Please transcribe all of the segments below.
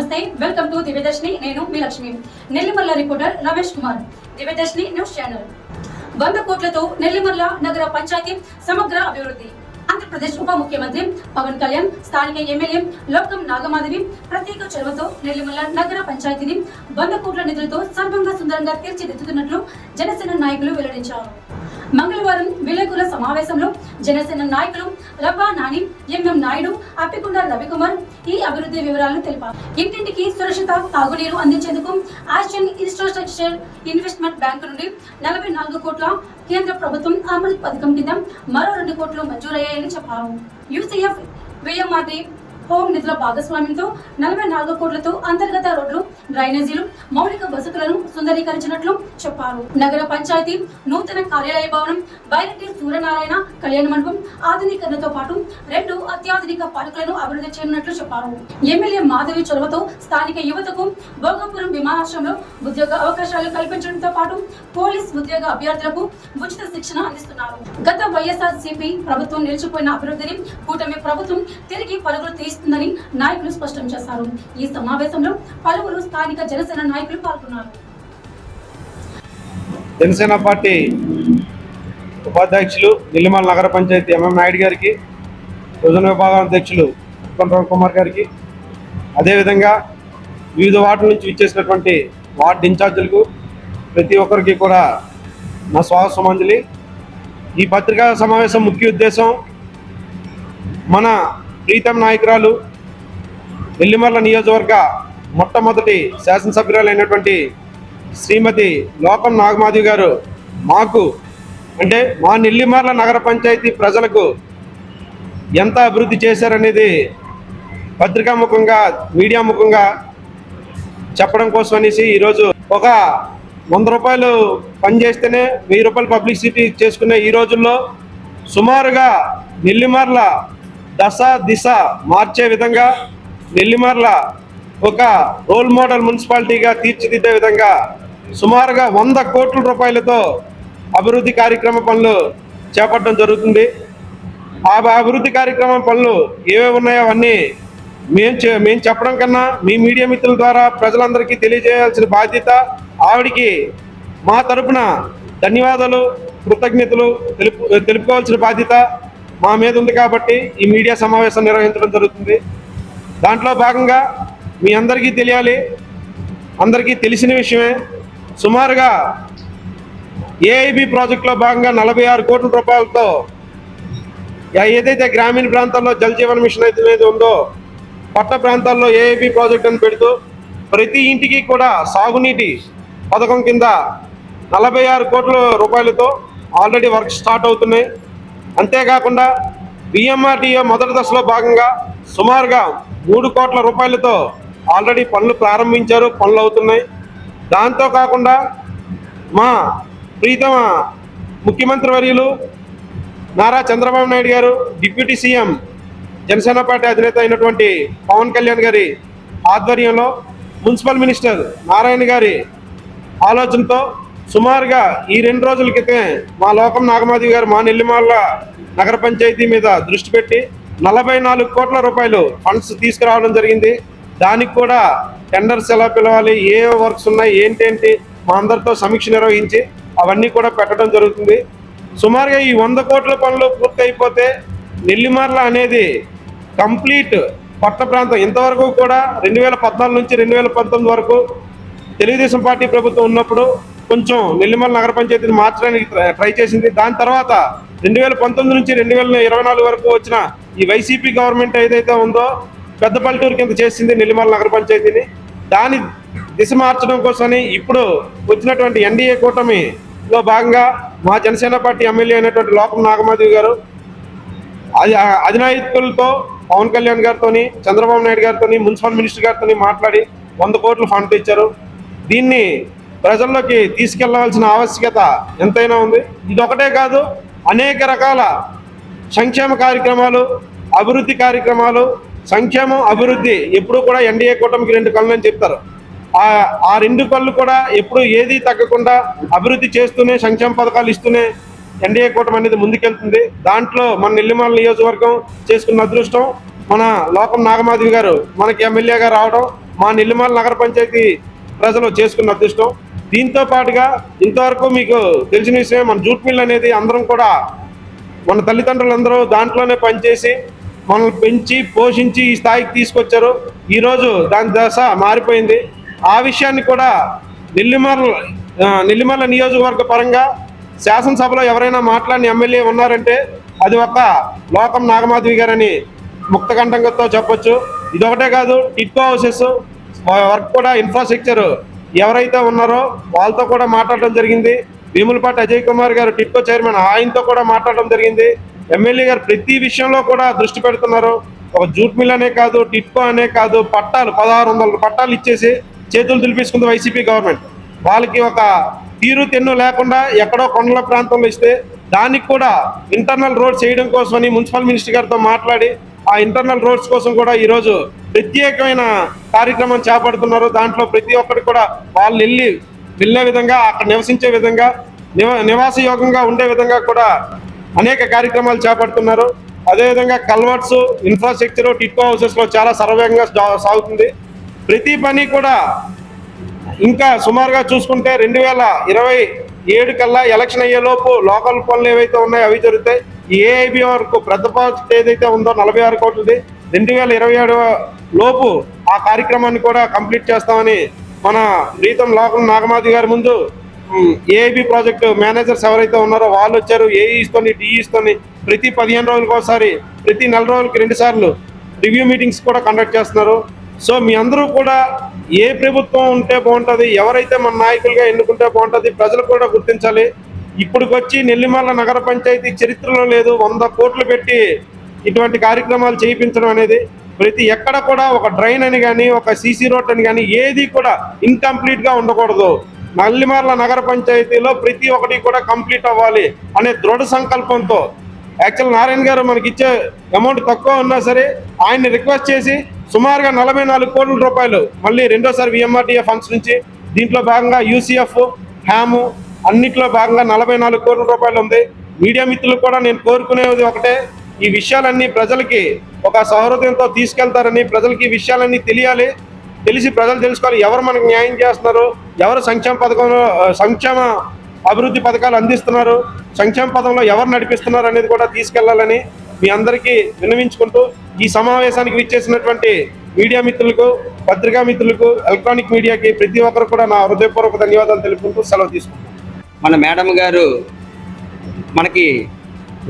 నమస్తే, welcome to Divyadarshini. నేను మీ Lakshmi. Nellimarla reporter Ramesh Kumar, Divyadarshini news channel. 100 కోట్లతో నెల్లిమర్ల నగర పంచాయతీ సమగ్ర అభివృద్ధి. ఆంధ్రప్రదేశ్ ఉప ముఖ్యమంత్రి పవన్ కళ్యాణ్, స్థానిక ఎమ్మెల్యే లోకం నాగమాధవి ప్రత్యేక చొరవతో నెల్లిమర్ల నగర పంచాయతీని 100 కోట్ల నిధులతో సర్వంగా సుందరంగా తీర్చిదిద్దుతున్నట్లు జనసేన నాయకులు వెల్లడించారు. మంగళవారం విలేకరుల సమావేశంలో జనసేన నాయకులు రబ్బా నాని, ఎంఎం నాయుడు, అప్పికొండ రవికుమార్ ఈ అభివృద్ధి వివరాలను తెలిపారు. ఇంటింటికి సురక్షిత తాగునీరు అందించేందుకు ఆసియన్ ఇన్ఫ్రాస్ట్రక్చర్ ఇన్వెస్ట్మెంట్ బ్యాంకు నుండి 44 కోట్ల కేంద్ర ప్రభుత్వం అమృత్ పథకం కింద మరో 2 కోట్లు మంజూరయ్యాయని చెప్పారు. యూసీఎఫ్ విఎంఆర్డీ హోం నిధుల భాగస్వామ్యంతో 44 కోట్లతో అంతర్గత రోడ్లు, డ్రైనేజీలు, మౌలిక వసతులను సుందరీకరించినట్లు చెప్పారు. నగర పంచాయతీ నూతన కార్యాలయ భవనం, బైరెడ్డి సూర్యనారాయణ కళ్యాణ మండపం ఆధునీకరణతో పాటు 2 అత్యాధునిక పార్కులను అభివృద్ధి చేయనున్నట్లు చెప్పారు. ఎమ్మెల్యే మాధవి చొరవతో స్థానిక యువతకు భోగపురం విమానాశ్రయంలో ఉద్యోగ అవకాశాలు కల్పించడంతో పాటు పోలీస్ ఉద్యోగ అభ్యర్థులకు ఉచిత శిక్షణ అందిస్తున్నారు. గత వైఎస్ఆర్సీపీ ప్రభుత్వం నిలిచిపోయిన అభివృద్ధిని కూటమి ప్రభుత్వం తిరిగి పరుగులు తీస్తుందని నాయకులు స్పష్టం చేశారు. ఈ సమావేశంలో పలువురు స్థానిక జనసేన నాయకులు పాల్గొన్నారు. జనసేన పార్టీ ఉపాధ్యక్షులు నెల్లిమర్ల నగర పంచాయతీ ఎంఎం నాయుడు గారికి, యువజన విభాగం అధ్యక్షులు రవికుమార్ గారికి, అదేవిధంగా వివిధ వార్డుల నుంచి ఇచ్చేసినటువంటి వార్డు ఇన్ఛార్జీలకు ప్రతి ఒక్కరికి కూడా నా స్వాగత సుమాంజలి. ఈ పత్రికా సమావేశం ముఖ్య ఉద్దేశం మన ప్రీతం నాయకురాలు నెల్లిమర్ల నియోజకవర్గ మొట్టమొదటి శాసనసభ్యురాలైనటువంటి శ్రీమతి లోకం నాగమాధవి గారు మాకు అంటే మా నెల్లిమర్ల నగర పంచాయతీ ప్రజలకు ఎంత అభివృద్ధి చేశారనేది పత్రికాముఖంగా మీడియా ముఖంగా చెప్పడం కోసం అనేసి ఈరోజు ఒక 100 రూపాయలు పని చేస్తేనే 1000 రూపాయలు పబ్లిసిటీ చేసుకునే ఈ రోజుల్లో సుమారుగా నెల్లిమర్ల దశ దిశ మార్చే విధంగా నెల్లిమర్ల ఒక రోల్ మోడల్ మున్సిపాలిటీగా తీర్చిదిద్దే విధంగా సుమారుగా 100 కోట్ల రూపాయలతో అభివృద్ధి కార్యక్రమ పనులు చేపట్టడం జరుగుతుంది. ఆ అభివృద్ధి కార్యక్రమం పనులు ఏవేవి ఉన్నాయో అవన్నీ మేము చెప్పడం కన్నా మీ మీడియా మిత్రుల ద్వారా ప్రజలందరికీ తెలియజేయాల్సిన బాధ్యత ఆవిడికి మా తరపున ధన్యవాదాలు, కృతజ్ఞతలు తెలుపుకోవాల్సిన బాధ్యత మా మీద ఉంది కాబట్టి ఈ మీడియా సమావేశం నిర్వహించడం జరుగుతుంది. దాంట్లో భాగంగా మీ అందరికీ తెలియాలి, అందరికీ తెలిసిన విషయమే, సుమారుగా ఏఐబి ప్రాజెక్టులో భాగంగా 46 కోట్ల రూపాయలతో ఏదైతే గ్రామీణ ప్రాంతాల్లో జల్ జీవన్ మిషన్ అయితే ఉందో పట్ట ప్రాంతాల్లో ఏఐబి ప్రాజెక్ట్ అని పెడుతూ ప్రతి ఇంటికి కూడా సాగునీటి పథకం కింద 46 కోట్ల రూపాయలతో ఆల్రెడీ వర్క్ స్టార్ట్ అవుతున్నాయి. అంతేకాకుండా బిఎంఆర్డీఏ మొదటి దశలో భాగంగా సుమారుగా 3 కోట్ల రూపాయలతో ఆల్రెడీ పనులు ప్రారంభించారు, పనులు అవుతున్నాయి. దాంతో కాకుండా మా ప్రీతమ ముఖ్యమంత్రి వర్యులు నారా చంద్రబాబు నాయుడు గారు, డిప్యూటీ సీఎం జనసేన పార్టీ అధినేత అయినటువంటి పవన్ కళ్యాణ్ గారి ఆధ్వర్యంలో మున్సిపల్ మినిస్టర్ నారాయణ గారి ఆలోచనతో సుమారుగా ఈ 2 రోజుల క్రితమే మా లోకం నాగమాధవి గారు మా నెల్లిమర్ల నగర పంచాయతీ మీద దృష్టి పెట్టి 44 కోట్ల రూపాయలు ఫండ్స్ తీసుకురావడం జరిగింది. దానికి కూడా టెండర్స్ ఎలా పిలవాలి, ఏ వర్క్స్ ఉన్నాయి, ఏంటేంటి మా అందరితో సమీక్ష నిర్వహించి అవన్నీ కూడా పెట్టడం జరుగుతుంది. సుమారుగా ఈ 100 కోట్ల పనులు పూర్తి అయిపోతే నెల్లిమర్ల అనేది కంప్లీట్ పట్ట ప్రాంతం ఇంతవరకు కూడా 2014 నుంచి 2019 వరకు తెలుగుదేశం పార్టీ ప్రభుత్వం ఉన్నప్పుడు కొంచెం నెల్లిమర్ల నగర పంచాయతీని మార్చడానికి ట్రై చేసింది. దాని తర్వాత 2019 నుంచి 2024 వరకు వచ్చిన ఈ వైసీపీ గవర్నమెంట్ ఏదైతే ఉందో పెద్ద పల్లెటూరు కింద చేసింది నెల్లిమర్ల నగర పంచాయతీని. దాని దిశ మార్చడం కోసమని ఇప్పుడు వచ్చినటువంటి ఎన్డీఏ కూటమిలో భాగంగా మా జనసేన పార్టీ ఎమ్మెల్యే అయినటువంటి లోకం నాగమాధవి గారు అధినాయకులతో పవన్ కళ్యాణ్ గారితో, చంద్రబాబు నాయుడు గారితో, మున్సిపల్ మినిస్టర్ గారితో మాట్లాడి 100 కోట్లు ఫండ్ తెచ్చారు. దీన్ని ప్రజల్లోకి తీసుకెళ్లవలసిన ఆవశ్యకత ఎంతైనా ఉంది. ఇది ఒకటే కాదు, అనేక రకాల సంక్షేమ కార్యక్రమాలు, అభివృద్ధి కార్యక్రమాలు. సంక్షేమం, అభివృద్ధి ఎప్పుడు కూడా ఎన్డీఏ కూటమికి 2 కళ్ళు అని చెప్తారు. ఆ 2 కళ్ళు కూడా ఎప్పుడు ఏది తగ్గకుండా అభివృద్ధి చేస్తూనే సంక్షేమ పథకాలు ఇస్తూనే ఎన్డీఏ కూటమి అనేది ముందుకెళ్తుంది. దాంట్లో మన నెల్లిమర్ల నియోజకవర్గం చేసుకున్న అదృష్టం మన లోకం నాగమాధవి గారు మనకి ఎమ్మెల్యేగా రావడం, మా నెల్లిమర్ల నగర పంచాయతీ ప్రజలు చేసుకున్న అదృష్టం. దీంతో పాటుగా ఇంతవరకు మీకు తెలిసిన విషయం, మన జూట్ మిల్ అనేది అందరం కూడా మన తల్లిదండ్రులందరూ దాంట్లోనే పనిచేసి మనల్ని పెంచి పోషించి ఈ స్థాయికి తీసుకొచ్చారు. ఈరోజు దాని దశ మారిపోయింది. ఆ విషయాన్ని కూడా నెల్లిమర్ల నియోజకవర్గ పరంగా శాసనసభలో ఎవరైనా మాట్లాడిన ఎమ్మెల్యే ఉన్నారంటే అది ఒక లోకం నాగమాధవి గారని ముక్తకంఠంతో చెప్పొచ్చు. ఇదొకటే కాదు, టిట్కో హౌసెస్ వర్క్ కూడా ఇన్ఫ్రాస్ట్రక్చర్ ఎవరైతే ఉన్నారో వాళ్ళతో కూడా మాట్లాడడం జరిగింది. వేములపాటి అజయ్ కుమార్ గారు టిట్కో చైర్మన్, ఆయనతో కూడా మాట్లాడడం జరిగింది. ఎమ్మెల్యే గారు ప్రతి విషయంలో కూడా దృష్టి పెడుతున్నారు. ఒక జూట్ మిల్ అనే కాదు, టిట్కో అనే కాదు, పట్టాలు 1600 పట్టాలు ఇచ్చేసి చేతులు దులిపేసుకుంది వైసీపీ గవర్నమెంట్. వాళ్ళకి ఒక తీరు తెన్ను లేకుండా ఎక్కడో కొండల ప్రాంతంలో ఇస్తే దానికి కూడా ఇంటర్నల్ రోడ్స్ చేయడం కోసమని మున్సిపల్ మినిస్టర్ గారితో మాట్లాడి ఆ ఇంటర్నల్ రోడ్స్ కోసం కూడా ఈరోజు ప్రత్యేకమైన కార్యక్రమం చేపడుతున్నారు. దాంట్లో ప్రతి ఒక్కటి కూడా వాళ్ళు వెళ్ళే విధంగా, అక్కడ నివసించే విధంగా, నివాసయోగంగా ఉండే విధంగా కూడా అనేక కార్యక్రమాలు చేపడుతున్నారు. అదేవిధంగా కల్వర్ట్స్, ఇన్ఫ్రాస్ట్రక్చర్, టిట్కో హౌసెస్లో చాలా సర్వేగంగా సాగుతుంది. ప్రతి పని కూడా ఇంకా సుమారుగా చూసుకుంటే 2027 కల్లా ఎలక్షన్ అయ్యేలోపు లోకల్ పనులు ఏవైతే ఉన్నాయో అవి జరుగుతాయి. ఈ ఏఐబి వరకు పెద్ద ప్రాజెక్ట్ ఏదైతే ఉందో 46 కోట్లది 2027 లోపు ఆ కార్యక్రమాన్ని కూడా కంప్లీట్ చేస్తామని మన ప్రీతం లోకం నాగమాధి గారి ముందు ఏఐబి ప్రాజెక్టు మేనేజర్స్ ఎవరైతే ఉన్నారో వాళ్ళు వచ్చారు. ఏఈస్తోని డిఈస్తోని ప్రతి 15 రోజులకు ఒకసారి, ప్రతి 4 రోజులకి 2 సార్లు రివ్యూ మీటింగ్స్ కూడా కండక్ట్ చేస్తున్నారు. సో మీ అందరూ కూడా ఏ ప్రభుత్వం ఉంటే బాగుంటుంది, ఎవరైతే మన నాయకులుగా ఎన్నుకుంటే బాగుంటుంది, ప్రజలు కూడా గుర్తించాలి. ఇప్పటికొచ్చి నెల్లిమర్ల నగర పంచాయతీ చరిత్రలో లేదు 100 కోట్లు పెట్టి ఇటువంటి కార్యక్రమాలు చేయించడం అనేది. ప్రతి ఎక్కడ కూడా ఒక డ్రైన్ అని కానీ, ఒక సీసీ రోడ్ అని కానీ ఏది కూడా ఇన్కంప్లీట్గా ఉండకూడదు. నెల్లిమర్ల నగర పంచాయతీలో ప్రతి ఒక్కటి కూడా కంప్లీట్ అవ్వాలి అనే దృఢ సంకల్పంతో యాక్చువల్ నారాయణ గారు మనకి ఇచ్చే అమౌంట్ తక్కువ ఉన్నా సరే ఆయన్ని రిక్వెస్ట్ చేసి సుమారుగా 44 కోట్ల రూపాయలు మళ్ళీ రెండోసారి విఎంఆర్డీఏ ఫండ్స్ నుంచి దీంట్లో భాగంగా యూసీఎఫ్, హ్యాము అన్నిట్లో భాగంగా 44 కోట్ల రూపాయలు ఉంది. మీడియా మిత్రులు కూడా నేను కోరుకునేది ఒకటే, ఈ విషయాలన్నీ ప్రజలకి ఒక సౌహృదయంతో తీసుకెళ్తారని, ప్రజలకి ఈ విషయాలన్నీ తెలిసి ప్రజలు తెలుసుకోవాలి. ఎవరు మనకు న్యాయం చేస్తున్నారు, ఎవరు సంక్షేమ అభివృద్ధి పథకాలు అందిస్తున్నారు, సంక్షేమ పథంలో ఎవరు నడిపిస్తున్నారు అనేది కూడా తీసుకెళ్లాలని మీ అందరికీ విన్నవించుకుంటూ ఈ సమావేశానికి విచ్చేసినటువంటి మీడియా మిత్రులకు, పత్రికా మిత్రులకు, ఎలక్ట్రానిక్ మీడియాకి ప్రతి ఒక్కరు కూడా నా హృదయపూర్వక ధన్యవాదాలు తెలుపుకుంటూ సెలవు తీసుకుంటాను. మన మేడం గారు మనకి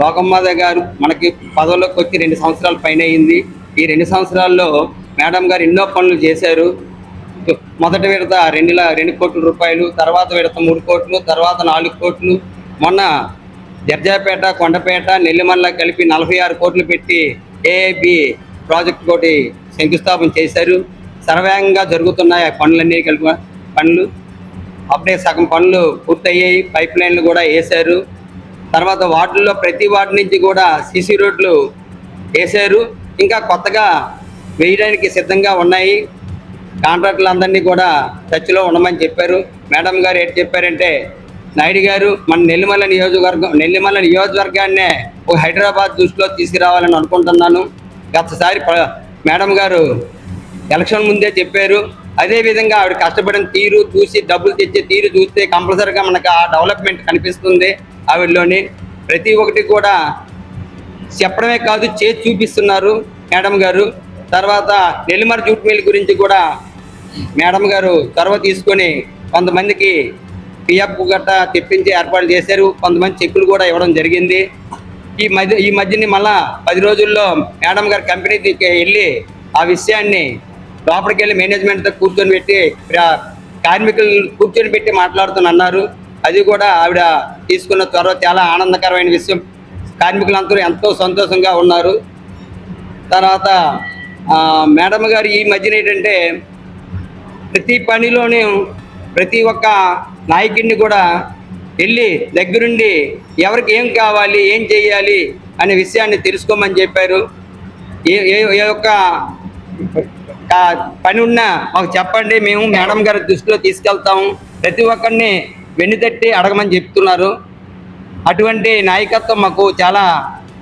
లోకమ్మాధ గారు మనకి పదవిలోకి వచ్చి 2 సంవత్సరాల పైన అయింది. ఈ 2 సంవత్సరాల్లో మేడం గారు ఎన్నో పనులు చేశారు. మొదటి విడత 2 కోట్ల రూపాయలు, తర్వాత విడత 3 కోట్లు, తర్వాత 4 కోట్లు, మొన్న జర్జాపేట, కొండపేట, నెల్లిమర్ల కలిపి 46 కోట్లు పెట్టి ఏఐబి ప్రాజెక్ట్ తోటి శంకుస్థాపన చేశారు. సర్వేగంగా జరుగుతున్నాయి ఆ పనులన్నీ కలిపి పనులు. అప్పుడే సగం పనులు పూర్తయ్యాయి, పైప్ లైన్లు కూడా వేశారు. తర్వాత వార్డుల్లో ప్రతి వార్డు నుంచి కూడా సీసీ రోడ్లు వేశారు. ఇంకా కొత్తగా వేయడానికి సిద్ధంగా ఉన్నాయి. కాంట్రాక్టులందరినీ కూడా టచ్లో ఉండమని చెప్పారు. మేడం గారు ఏంటి చెప్పారంటే, నాయుడు గారు మన నెల్లిమర్ల నియోజకవర్గాన్నే ఒక హైదరాబాద్ దృష్టిలో తీసుకురావాలని అనుకుంటున్నాను. గతసారి మేడం గారు ఎలక్షన్ ముందే చెప్పారు. అదేవిధంగా ఆవిడ కష్టపడిన తీరు చూసి, డబ్బులు తెచ్చే తీరు చూస్తే కంపల్సరీగా మనకు ఆ డెవలప్మెంట్ కనిపిస్తుంది. ఆవిడలోని ప్రతి ఒక్కటి కూడా చెప్పడమే కాదు చేసి చూపిస్తున్నారు మేడం గారు. తర్వాత నెల్లిమర్ల జూట్ మిల్ గురించి కూడా మేడం గారు చొరవ తీసుకొని కొంతమందికి పిఎఫ్ గట్ట తెప్పించి ఏర్పాటు చేశారు. కొంతమంది చెక్కులు కూడా ఇవ్వడం జరిగింది. ఈ మధ్యని మళ్ళా 10 రోజుల్లో మేడం గారు కంపెనీకి వెళ్ళి ఆ విషయాన్ని లోపలికి వెళ్ళి మేనేజ్మెంట్తో కూర్చొని పెట్టి కార్మికులు కూర్చొని పెట్టి మాట్లాడుతున్నారు. అది కూడా ఆవిడ తీసుకున్న చొరవ చాలా ఆనందకరమైన విషయం. కార్మికులందరూ ఎంతో సంతోషంగా ఉన్నారు. తర్వాత మేడం గారు ఈ మధ్యన ఏంటంటే ప్రతి పనిలోనే ప్రతి ఒక్క నాయకుడిని కూడా వెళ్ళి దగ్గరుండి ఎవరికి ఏం కావాలి, ఏం చేయాలి అనే విషయాన్ని తెలుసుకోమని చెప్పారు. ఏ ఒక్క పని ఉన్నా మాకు చెప్పండి, మేము మేడం గారి దృష్టిలో తీసుకెళ్తాము. ప్రతి ఒక్కరిని వెన్నుతట్టి అడగమని చెప్తున్నారు. అటువంటి నాయకత్వం మాకు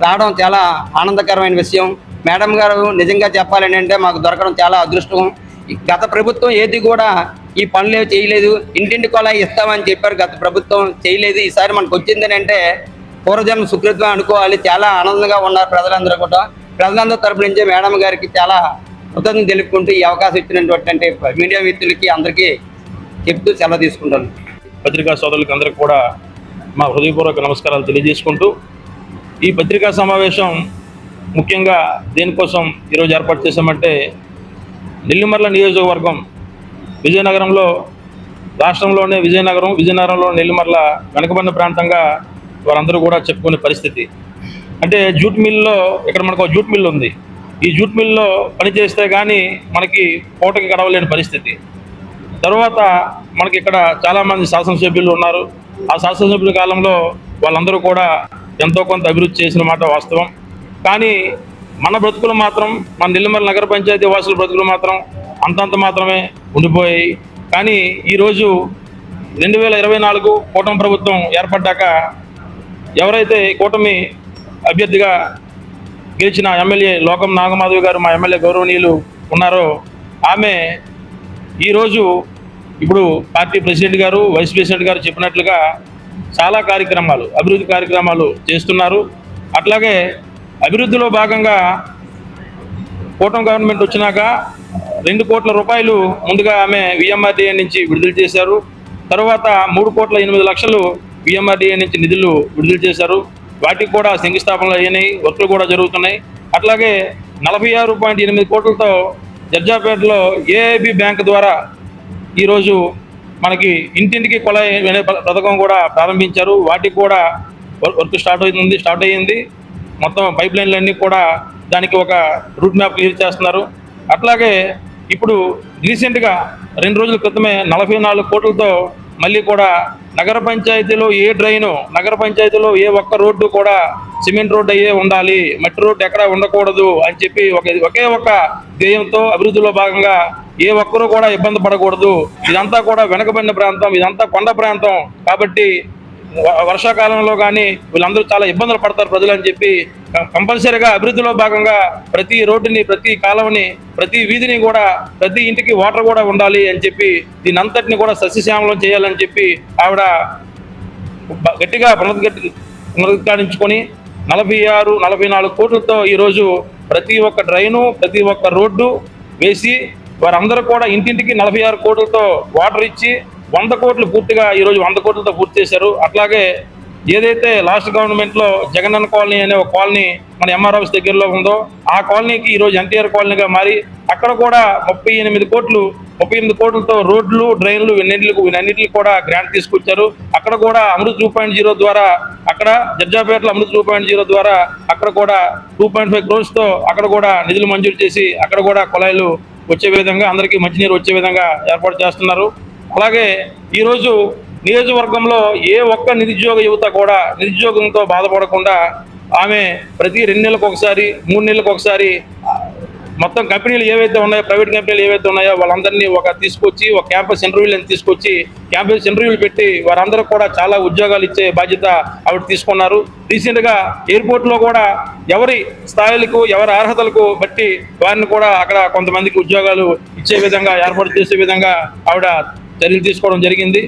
రావడం చాలా ఆనందకరమైన విషయం. మేడం గారు నిజంగా చెప్పాలని అంటే మాకు దొరకడం చాలా అదృష్టం. గత ప్రభుత్వం ఏది కూడా ఈ పనులు చేయలేదు. ఇంటింటి కొలాయి ఇస్తామని చెప్పారు, గత ప్రభుత్వం చేయలేదు. ఈసారి మనకు వచ్చిందని అంటే పూర్వజన్మ సుకృతం అనుకోవాలి. చాలా ఆనందంగా ఉన్నారు ప్రజలందరూ కూడా. ప్రజలందరూ తరపు నుంచి మేడం గారికి చాలా కృతజ్ఞతలు తెలుపుకుంటూ ఈ అవకాశం ఇచ్చినటువంటి మీడియా మిత్రులకి అందరికీ చెప్తూ సెలవు తీసుకుంటాను. పత్రికా సోదరులకు అందరికీ కూడా మా హృదయపూర్వక నమస్కారాలు తెలియజేసుకుంటూ, ఈ పత్రికా సమావేశం ముఖ్యంగా దేనికోసం ఈరోజు ఏర్పాటు చేశామంటే, నెల్లిమర్ల నియోజకవర్గం విజయనగరంలో, రాష్ట్రంలోనే విజయనగరంలో నెల్లిమర్ల వెనకబడిన ప్రాంతంగా వారందరూ కూడా చెప్పుకునే పరిస్థితి. అంటే జూట్ మిల్లో, ఇక్కడ మనకు జూట్ మిల్ ఉంది. ఈ జూట్ మిల్లో పనిచేస్తే కానీ మనకి పూటకి గడవలేని పరిస్థితి. తర్వాత మనకి ఇక్కడ చాలామంది శాసనసభ్యులు ఉన్నారు. ఆ శాసనసభ్యుల కాలంలో వాళ్ళందరూ కూడా ఎంతో కొంత అభివృద్ధి చేసిన మాట వాస్తవం. కానీ మన బ్రతుకులు మాత్రం, మన నెల్లిమర్ల నగర పంచాయతీ వాసుల బ్రతుకులు మాత్రం అంతంత మాత్రమే ఉండిపోయాయి. కానీ ఈరోజు 2024 కూటమి ప్రభుత్వం ఏర్పడ్డాక ఎవరైతే కూటమి అభ్యర్థిగా గెలిచిన ఎమ్మెల్యే లోకం నాగమాధవి గారు, మా ఎమ్మెల్యే గౌరవనీయులు ఉన్నారో, ఆమె ఈరోజు ఇప్పుడు పార్టీ ప్రెసిడెంట్ గారు, వైస్ ప్రెసిడెంట్ గారు చెప్పినట్లుగా చాలా కార్యక్రమాలు, అభివృద్ధి కార్యక్రమాలు చేస్తున్నారు. అట్లాగే అభివృద్ధిలో భాగంగా కూటమి గవర్నమెంట్ వచ్చినాక 2 కోట్ల రూపాయలు ముందుగా ఆమె విఎంఆర్డీఏ నుంచి విడుదల చేశారు. తర్వాత 3,08,00,000 విఎంఆర్డీఏ నుంచి నిధులు విడుదల చేశారు. వాటికి కూడా శంకుస్థాపనలు అయినాయి, వర్కులు కూడా జరుగుతున్నాయి. అట్లాగే 46.8 కోట్లతో జడ్జాపేటలో ఏఐబి బ్యాంక్ ద్వారా ఈరోజు మనకి ఇంటింటికి కొలాయి అనే పథకం కూడా ప్రారంభించారు. వాటికి కూడా వర్క్ స్టార్ట్ అయ్యింది. మొత్తం పైప్ లైన్లన్నీ కూడా దానికి ఒక రూట్ మ్యాప్ క్లియర్ చేస్తున్నారు. అట్లాగే ఇప్పుడు రీసెంట్గా 2 రోజుల క్రితమే 44 కోట్లతో మళ్ళీ కూడా నగర పంచాయతీలో ఏ డ్రైను, నగర పంచాయతీలో ఏ ఒక్క రోడ్డు కూడా సిమెంట్ రోడ్డు అయ్యే ఉండాలి, మట్టి రోడ్డు ఎక్కడా ఉండకూడదు అని చెప్పి ఒకే ఒక ధ్యేయంతో అభివృద్ధిలో భాగంగా ఏ ఒక్కరూ కూడా ఇబ్బంది పడకూడదు. ఇదంతా కూడా వెనకబడిన ప్రాంతం, ఇదంతా కొండ ప్రాంతం కాబట్టి వర్షాకాలంలో కానీ వీళ్ళందరూ చాలా ఇబ్బందులు పడతారు ప్రజలు అని చెప్పి కంపల్సరీగా అభివృద్ధిలో భాగంగా ప్రతి రోడ్డుని, ప్రతి కాలువని, ప్రతి వీధిని కూడా, ప్రతి ఇంటికి వాటర్ కూడా ఉండాలి అని చెప్పి దీని అంతటిని కూడా సస్యశ్యామలం చేయాలని చెప్పి ఆవిడ గట్టిగా పునరుద్ధరించుకొని 44 కోట్లతో ఈరోజు ప్రతి ఒక్క డ్రైను, ప్రతి ఒక్క రోడ్డు వేసి వారందరూ కూడా ఇంటింటికి 46 కోట్లతో వాటర్ ఇచ్చి 100 కోట్లు పూర్తిగా ఈరోజు 100 కోట్లతో పూర్తి చేశారు. అట్లాగే ఏదైతే లాస్ట్ గవర్నమెంట్లో జగనన్న కాలనీ అనే ఒక కాలనీ మన ఎంఆర్ ఆఫీస్ దగ్గరలో ఉందో ఆ కాలనీకి ఈరోజు ఎన్టీఆర్ కాలనీగా మారి అక్కడ కూడా 38 కోట్లతో రోడ్లు, డ్రైన్లు వీటన్నిటికి కూడా గ్రాంట్ తీసుకొచ్చారు. అక్కడ కూడా అమృత్ 2.0 ద్వారా, అక్కడ జడ్జాపేటలో అమృత్ 2.0 ద్వారా అక్కడ కూడా 2.5 crores అక్కడ కూడా నిధులు మంజూరు చేసి అక్కడ కూడా కుళాయిలు వచ్చే విధంగా, అందరికీ మంచినీరు వచ్చే విధంగా ఏర్పాటు చేస్తున్నారు. అలాగే ఈరోజు నియోజకవర్గంలో ఏ ఒక్క నిరుద్యోగ యువత కూడా నిరుద్యోగంతో బాధపడకుండా ఆమె ప్రతి 2 నెలలకు ఒకసారి, 3 నెలలకు ఒకసారి మొత్తం కంపెనీలు ఏవైతే ఉన్నాయో, ప్రైవేట్ కంపెనీలు ఏవైతే ఉన్నాయో వాళ్ళందరినీ తీసుకొచ్చి ఒక క్యాంపస్ ఇంటర్వ్యూలను తీసుకొచ్చి క్యాంపస్ ఇంటర్వ్యూలు పెట్టి వారందరూ కూడా చాలా ఉద్యోగాలు ఇచ్చే బాధ్యత ఆవిడ తీసుకున్నారు. రీసెంట్గా ఎయిర్పోర్ట్లో కూడా ఎవరి స్థాయిలకు, ఎవరి అర్హతలకు బట్టి వారిని కూడా అక్కడ కొంతమందికి ఉద్యోగాలు ఇచ్చే విధంగా, ఏర్పాటు చేసే విధంగా ఆవిడ చర్యలు తీసుకోవడం జరిగింది.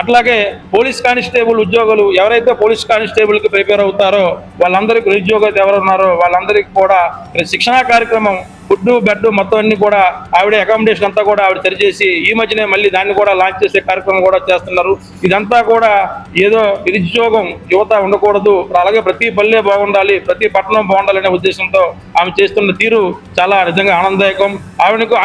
అట్లాగే పోలీస్ కానిస్టేబుల్ ఉద్యోగులు ఎవరైతే పోలీస్ కానిస్టేబుల్కి ప్రిపేర్ అవుతారో వాళ్ళందరికీ, నిరుద్యోగులు ఎవరు ఉన్నారో వాళ్ళందరికీ కూడా శిక్షణా కార్యక్రమం, ఫుడ్, బెడ్ మొత్తం అన్ని కూడా ఆవిడ అకామిడేషన్ అంతా కూడా ఆవిడ సరిచేసి ఈ మధ్యనే మళ్ళీ దాన్ని కూడా లాంచ్ చేసే కార్యక్రమం కూడా చేస్తున్నారు. ఇదంతా కూడా ఏదో నిరుద్యోగం యువత ఉండకూడదు, అలాగే ప్రతి పల్లె బాగుండాలి, ప్రతి పట్టణం బాగుండాలనే ఉద్దేశంతో ఆమె చేస్తున్న తీరు చాలా నిజంగా ఆనందదాయకం.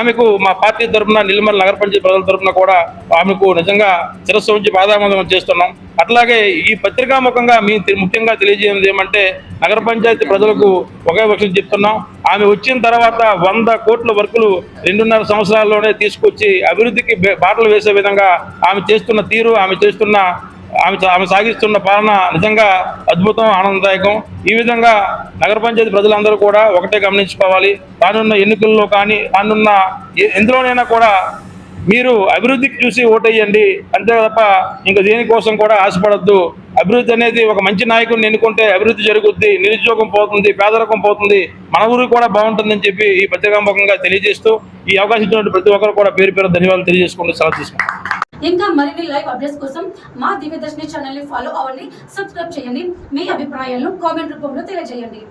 ఆమెకు మా పార్టీ తరఫున, నెల్లిమర్ల నగర పంచాయతీ ప్రజల తరఫున కూడా ఆమెకు నిజంగా శిరస్సు ఉంచి పాదాబంధనం చేస్తున్నాం. అట్లాగే ఈ పత్రికాముఖంగా ముఖ్యంగా తెలియజేయడం ఏమంటే, నగర పంచాయతీ ప్రజలకు ఒకే విషయం చెప్తున్నాం. ఆమె వచ్చిన తర్వాత 100 కోట్ల వర్కులు 2.5 సంవత్సరాల్లోనే తీసుకొచ్చి అభివృద్ధికి బాటలు వేసే విధంగా ఆమె చేస్తున్న తీరు, ఆమె సాగిస్తున్న పాలన నిజంగా అద్భుతం, ఆనందదాయకం. ఈ విధంగా నగర పంచాయతీ ప్రజలందరూ కూడా ఒకటే గమనించుకోవాలి. రానున్న ఎన్నికల్లో కానీ, రానున్న ఎందులోనైనా కూడా మీరు అభివృద్ధికి చూసి ఓటేయండి, అంతే తప్ప ఇంకా దేనికోసం కూడా ఆశపడద్దు. అభివృద్ధి అనేది ఒక మంచి నాయకుడిని ఎన్నుకుంటే అభివృద్ధి జరుగుద్ది, నిరుద్యోగం పోతుంది, పేదరికం పోతుంది, మన ఊరు కూడా బాగుంటుందని చెప్పి ఈ పత్రికాముఖంగా తెలియజేస్తూ ఈ అవకాశం ఇచ్చినటువంటి ప్రతి ఒక్కరు కూడా పేరు పేరు ధన్యవాదాలు తెలియజేసుకుంటూ సెలవు తీసుకుంటాం. ఇంకా మరిన్ని లైవ్ అప్డేట్స్ కోసం మా దివ్యదర్శిని ఛానల్ ని ఫాలో అవ్వండి, సబ్స్క్రైబ్ చేయండి. మీ అభిప్రాయాలను కామెంట్ రూపంలో తెలియజేయండి.